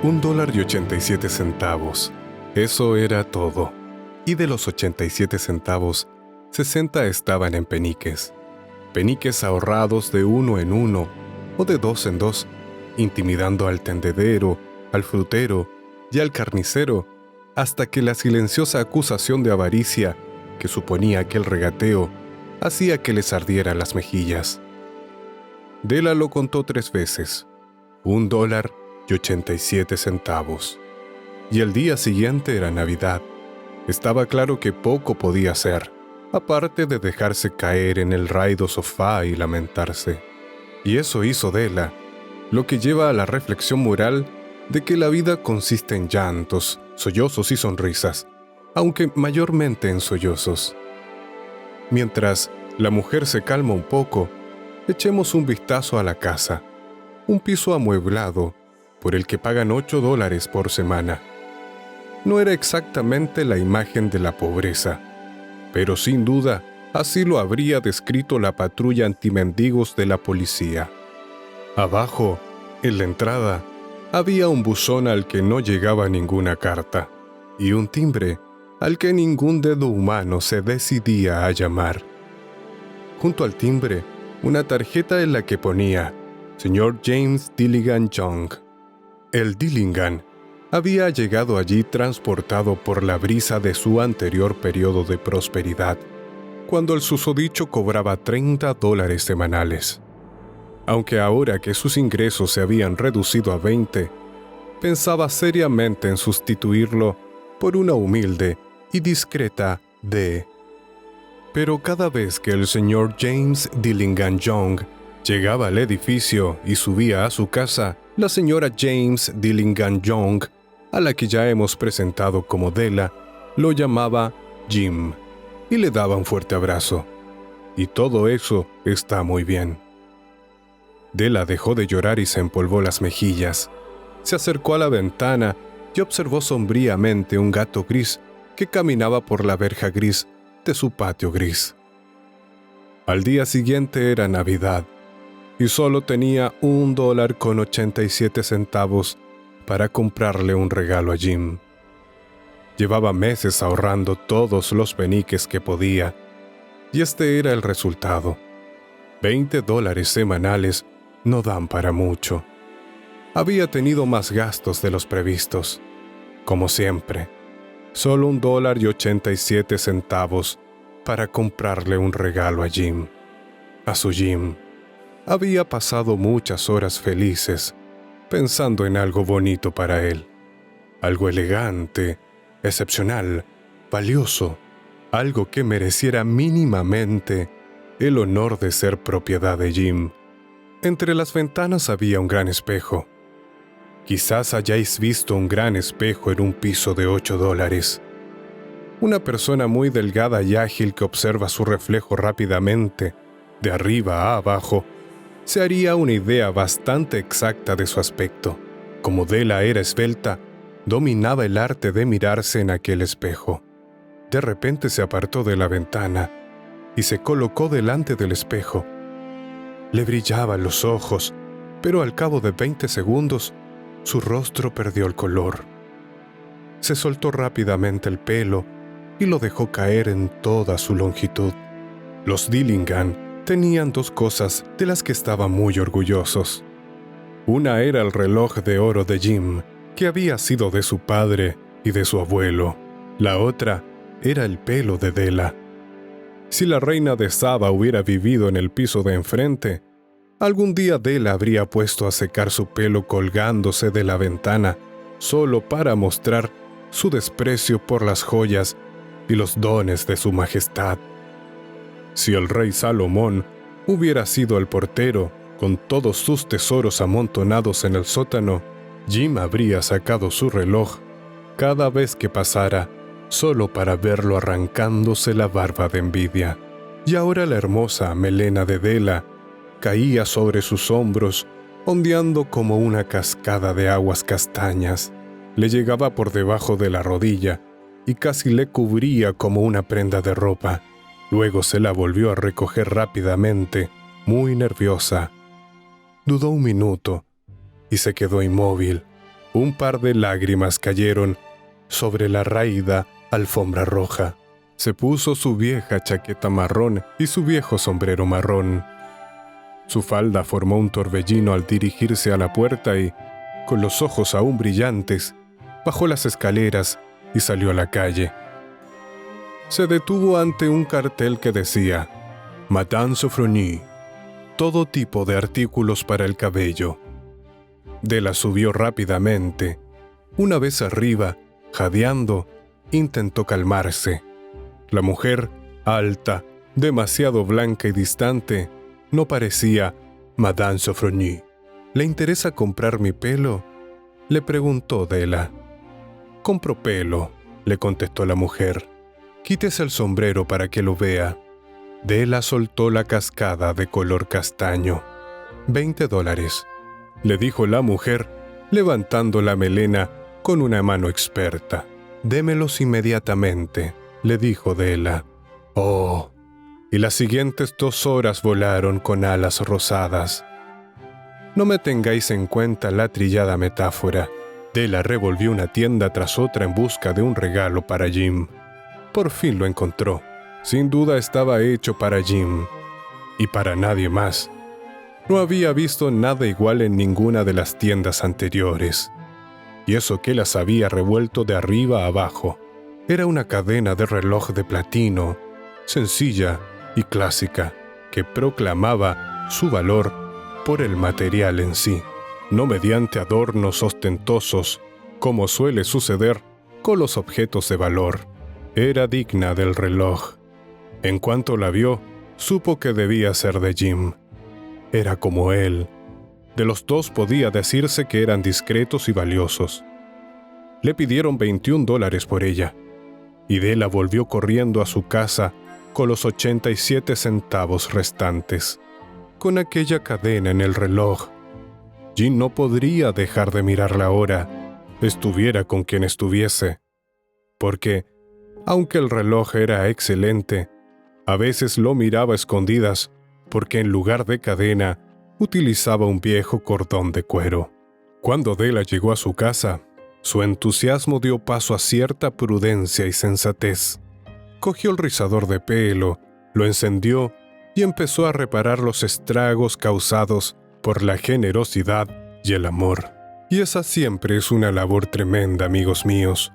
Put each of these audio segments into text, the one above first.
$1.87. Eso era todo. Y de los 87 centavos, 60 estaban en peniques. Peniques ahorrados de 1 en 1 o de 2 en 2, intimidando al tendedero, al frutero y al carnicero, hasta que la silenciosa acusación de avaricia, que suponía aquel regateo, hacía que les ardieran las mejillas. Della lo contó 3 veces. $1.87. Y el día siguiente era Navidad. Estaba claro que poco podía hacer, aparte de dejarse caer en el raído sofá y lamentarse. Y eso hizo Della, lo que lleva a la reflexión moral de que la vida consiste en llantos, sollozos y sonrisas, aunque mayormente en sollozos. Mientras la mujer se calma un poco, echemos un vistazo a la casa. Un piso amueblado, por el que pagan $8 por semana. No era exactamente la imagen de la pobreza, pero sin duda así lo habría descrito la patrulla antimendigos de la policía. Abajo, en la entrada, había un buzón al que no llegaba ninguna carta, y un timbre al que ningún dedo humano se decidía a llamar. Junto al timbre, una tarjeta en la que ponía Sr. James Dillingham Young. El Dillingham había llegado allí transportado por la brisa de su anterior periodo de prosperidad, cuando el susodicho cobraba $30 semanales. Aunque ahora que sus ingresos se habían reducido a 20, pensaba seriamente en sustituirlo por una humilde y discreta D. Pero cada vez que el señor James Dillingham Young llegaba al edificio y subía a su casa, la señora James Dillingham Young, a la que ya hemos presentado como Della, lo llamaba Jim y le daba un fuerte abrazo. Y todo eso está muy bien. Della dejó de llorar y se empolvó las mejillas. Se acercó a la ventana y observó sombríamente un gato gris que caminaba por la verja gris de su patio gris. Al día siguiente era Navidad, y solo tenía $1.87 para comprarle un regalo a Jim. Llevaba meses ahorrando todos los peniques que podía, y este era el resultado. $20 semanales no dan para mucho. Había tenido más gastos de los previstos. Como siempre, solo $1.87 para comprarle un regalo a Jim. A su Jim. Había pasado muchas horas felices pensando en algo bonito para él, algo elegante, excepcional, valioso, algo que mereciera mínimamente el honor de ser propiedad de Jim. Entre las ventanas había un gran espejo. Quizás hayáis visto un gran espejo en un piso de $8. Una persona muy delgada y ágil que observa su reflejo rápidamente, de arriba a abajo, se haría una idea bastante exacta de su aspecto. Como Della era esbelta, dominaba el arte de mirarse en aquel espejo. De repente se apartó de la ventana y se colocó delante del espejo. Le brillaban los ojos, pero al cabo de 20 segundos, su rostro perdió el color. Se soltó rápidamente el pelo y lo dejó caer en toda su longitud. Los Dillingham tenían 2 cosas de las que estaban muy orgullosos. Una era el reloj de oro de Jim, que había sido de su padre y de su abuelo. La otra era el pelo de Della. Si la reina de Saba hubiera vivido en el piso de enfrente, algún día Della habría puesto a secar su pelo colgándose de la ventana, solo para mostrar su desprecio por las joyas y los dones de su majestad. Si el rey Salomón hubiera sido el portero, con todos sus tesoros amontonados en el sótano, Jim habría sacado su reloj cada vez que pasara, solo para verlo arrancándose la barba de envidia. Y ahora la hermosa melena de Della caía sobre sus hombros, ondeando como una cascada de aguas castañas. Le llegaba por debajo de la rodilla y casi le cubría como una prenda de ropa. Luego se la volvió a recoger rápidamente, muy nerviosa. Dudó un minuto y se quedó inmóvil, Un par de lágrimas cayeron sobre la raída alfombra roja. Se puso su vieja chaqueta marrón y su viejo sombrero marrón. Su falda formó un torbellino al dirigirse a la puerta y, con los ojos aún brillantes, bajó las escaleras y salió a la calle. Se detuvo ante un cartel que decía «Madame Sofronie, todo tipo de artículos para el cabello». Della subió rápidamente. Una vez arriba, jadeando, intentó calmarse. La mujer, alta, demasiado blanca y distante, no parecía Madame Sofronie. «¿Le interesa comprar mi pelo?», le preguntó Della. «Compro pelo», le contestó la mujer. «Quítese el sombrero para que lo vea». Della soltó la cascada de color castaño. $20, le dijo la mujer, levantando la melena con una mano experta. «Démelos inmediatamente», le dijo Della. «Oh». Y las siguientes 2 horas volaron con alas rosadas. No me tengáis en cuenta la trillada metáfora. Della revolvió una tienda tras otra en busca de un regalo para Jim. Por fin lo encontró. Sin duda estaba hecho para Jim. Y para nadie más. No había visto nada igual en ninguna de las tiendas anteriores. Y eso que las había revuelto de arriba a abajo. Era una cadena de reloj de platino, sencilla y clásica, que proclamaba su valor por el material en sí, no mediante adornos ostentosos, como suele suceder con los objetos de valor. Era digna del reloj. En cuanto la vio, supo que debía ser de Jim. Era como él. De los 2 podía decirse que eran discretos y valiosos. Le pidieron $21 por ella, y Della volvió corriendo a su casa con los 87 centavos restantes. Con aquella cadena en el reloj, Jim no podría dejar de mirar la hora, estuviera con quien estuviese, porque, aunque el reloj era excelente, a veces lo miraba a escondidas porque en lugar de cadena utilizaba un viejo cordón de cuero. Cuando Della llegó a su casa, su entusiasmo dio paso a cierta prudencia y sensatez. Cogió el rizador de pelo, lo encendió y empezó a reparar los estragos causados por la generosidad y el amor. Y esa siempre es una labor tremenda, amigos míos.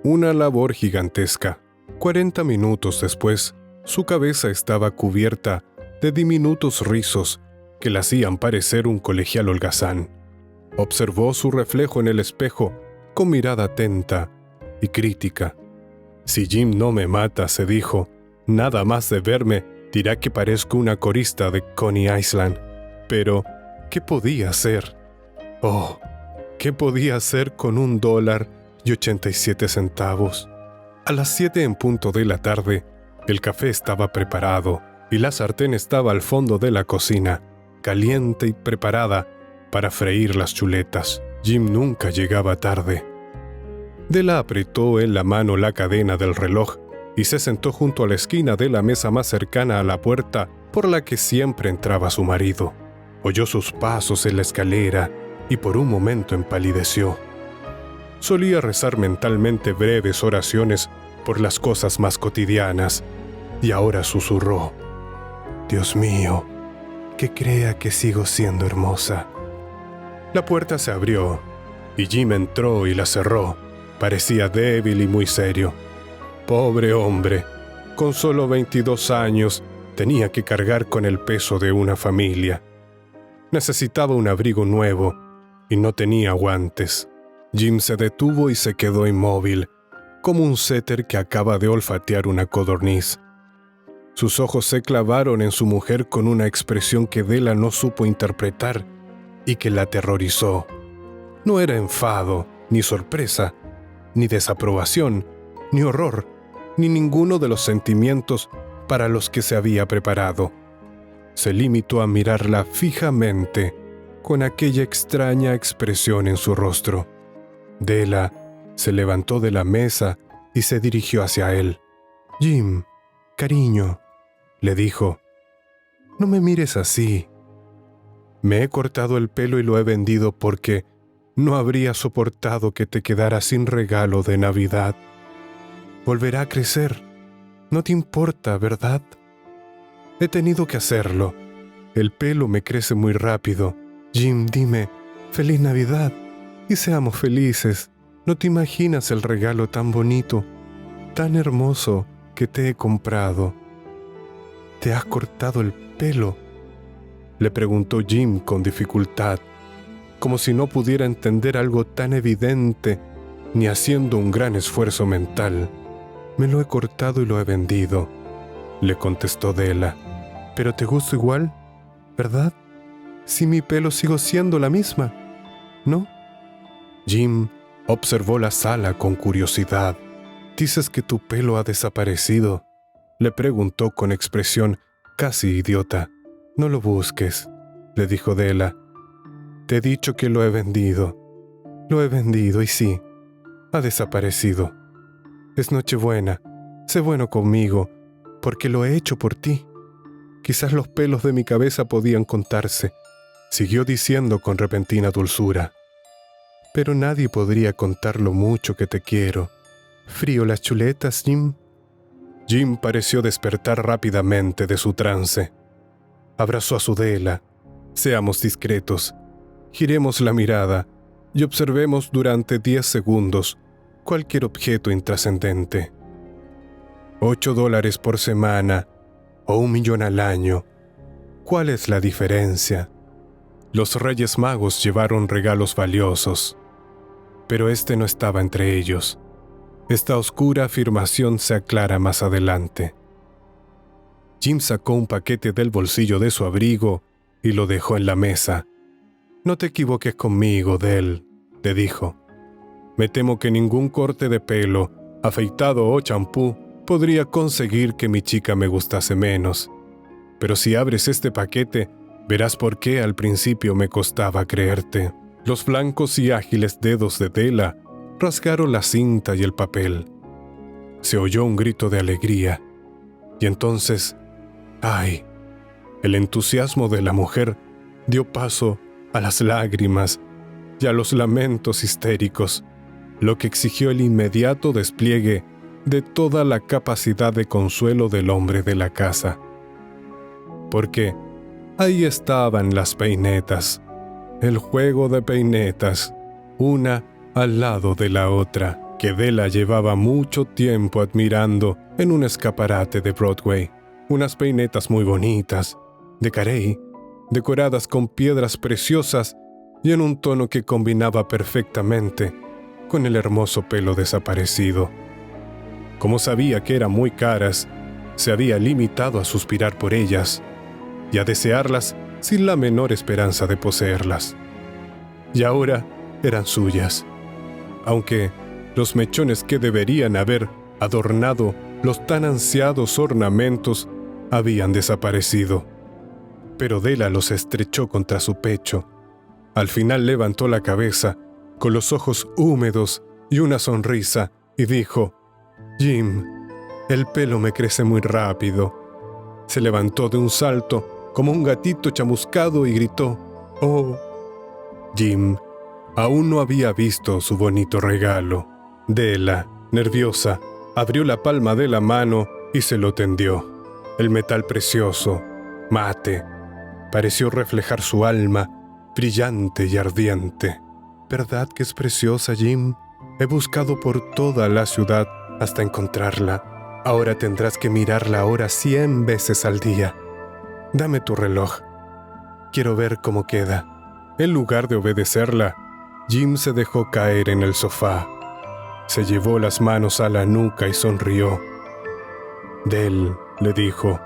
Una labor gigantesca. 40 minutos después, su cabeza estaba cubierta de diminutos rizos que la hacían parecer un colegial holgazán. Observó su reflejo en el espejo con mirada atenta y crítica. «Si Jim no me mata», se dijo, «nada más de verme dirá que parezco una corista de Coney Island». Pero, ¿qué podía hacer? Oh, ¿qué podía hacer con $1.87? A las 7 en punto de la tarde, el café estaba preparado y la sartén estaba al fondo de la cocina, caliente y preparada para freír las chuletas. Jim nunca llegaba tarde. Della apretó en la mano la cadena del reloj y se sentó junto a la esquina de la mesa más cercana a la puerta por la que siempre entraba su marido. Oyó sus pasos en la escalera y por un momento empalideció. Solía rezar mentalmente breves oraciones por las cosas más cotidianas y ahora susurró: «Dios mío, que crea que sigo siendo hermosa». La puerta se abrió y Jim entró y la cerró. Parecía débil y muy serio. Pobre hombre, con solo 22 años, tenía que cargar con el peso de una familia. Necesitaba un abrigo nuevo y no tenía guantes. Jim se detuvo y se quedó inmóvil, como un setter que acaba de olfatear una codorniz. Sus ojos se clavaron en su mujer con una expresión que Della no supo interpretar y que la aterrorizó. No era enfado, ni sorpresa, ni desaprobación, ni horror, ni ninguno de los sentimientos para los que se había preparado. Se limitó a mirarla fijamente, con aquella extraña expresión en su rostro. Della se levantó de la mesa y se dirigió hacia él. «Jim, cariño», le dijo, «no me mires así. Me he cortado el pelo y lo he vendido porque no habría soportado que te quedaras sin regalo de Navidad. Volverá a crecer. No te importa, ¿verdad? He tenido que hacerlo. El pelo me crece muy rápido. Jim, dime, ¡Feliz Navidad! Y seamos felices. No te imaginas el regalo tan bonito, tan hermoso que te he comprado. ¿Te has cortado el pelo?, le preguntó Jim con dificultad, como si no pudiera entender algo tan evidente, ni haciendo un gran esfuerzo mental. Me lo he cortado y lo he vendido, le contestó Della. Pero te gusto igual, ¿verdad? Si mi pelo sigo siendo la misma, ¿no? Jim observó la sala con curiosidad. ¿Dices que tu pelo ha desaparecido?, le preguntó con expresión casi idiota. No lo busques, le dijo Della. Te he dicho que lo he vendido. Lo he vendido y sí, ha desaparecido. Es Nochebuena. Sé bueno conmigo, porque lo he hecho por ti. Quizás los pelos de mi cabeza podían contarse, siguió diciendo con repentina dulzura. Pero nadie podría contar lo mucho que te quiero. ¿Frío las chuletas, Jim? Jim pareció despertar rápidamente de su trance. Abrazó a su Della. Seamos discretos. Giremos la mirada y observemos durante 10 segundos cualquier objeto intrascendente. $8 por semana o $1 millón al año. ¿Cuál es la diferencia? Los Reyes Magos llevaron regalos valiosos, pero este no estaba entre ellos. Esta oscura afirmación se aclara más adelante. Jim sacó un paquete del bolsillo de su abrigo y lo dejó en la mesa. No te equivoques conmigo, Dell, le dijo. Me temo que ningún corte de pelo, afeitado o champú podría conseguir que mi chica me gustase menos. Pero si abres este paquete, verás por qué al principio me costaba creerte. Los blancos y ágiles dedos de Della rasgaron la cinta y el papel. Se oyó un grito de alegría. Y entonces, ¡ay! El entusiasmo de la mujer dio paso a las lágrimas y a los lamentos histéricos, lo que exigió el inmediato despliegue de toda la capacidad de consuelo del hombre de la casa. Porque ahí estaban las peinetas, el juego de peinetas, una al lado de la otra, que Della llevaba mucho tiempo admirando en un escaparate de Broadway. Unas peinetas muy bonitas, de carey, decoradas con piedras preciosas y en un tono que combinaba perfectamente con el hermoso pelo desaparecido. Como sabía que eran muy caras, se había limitado a suspirar por ellas y a desearlas sin la menor esperanza de poseerlas. Y ahora eran suyas, aunque los mechones que deberían haber adornado los tan ansiados ornamentos habían desaparecido. Pero Della los estrechó contra su pecho. Al final levantó la cabeza, con los ojos húmedos y una sonrisa, y dijo: «Jim, el pelo me crece muy rápido». Se levantó de un salto, como un gatito chamuscado, y gritó: «¡Oh!». Jim aún no había visto su bonito regalo. Della, nerviosa, abrió la palma de la mano y se lo tendió. El metal precioso, mate, pareció reflejar su alma, brillante y ardiente. ¿Verdad que es preciosa, Jim? He buscado por toda la ciudad hasta encontrarla. Ahora tendrás que mirar la hora 100 veces al día. Dame tu reloj. Quiero ver cómo queda. En lugar de obedecerla, Jim se dejó caer en el sofá. Se llevó las manos a la nuca y sonrió. «Dell», le dijo,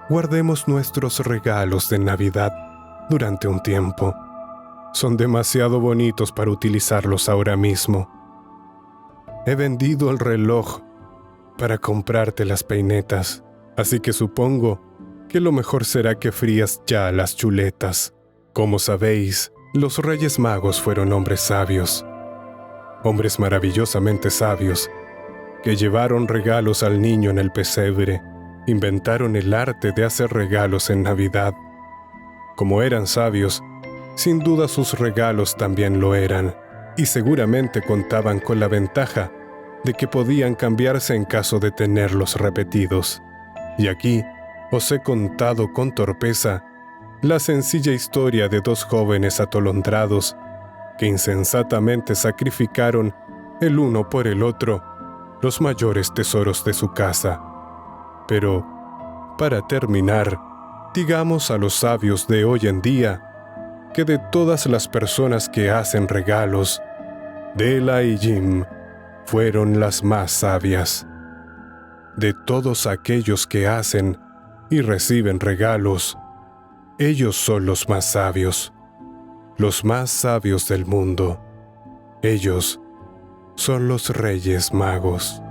«guardemos nuestros regalos de Navidad durante un tiempo. Son demasiado bonitos para utilizarlos ahora mismo. He vendido el reloj para comprarte las peinetas, así que supongo que lo mejor será que frías ya las chuletas. Como sabéis, los Reyes Magos fueron hombres sabios, hombres maravillosamente sabios, que llevaron regalos al niño en el pesebre, inventaron el arte de hacer regalos en Navidad. Como eran sabios, sin duda sus regalos también lo eran. y seguramente contaban con la ventaja de que podían cambiarse en caso de tenerlos repetidos. Y aquí os he contado con torpeza la sencilla historia de dos jóvenes atolondrados que insensatamente sacrificaron el uno por el otro los mayores tesoros de su casa. Pero, para terminar, digamos a los sabios de hoy en día que de todas las personas que hacen regalos, Della y Jim fueron las más sabias. De todos aquellos que hacen y reciben regalos, ellos son los más sabios del mundo. Ellos son los Reyes Magos.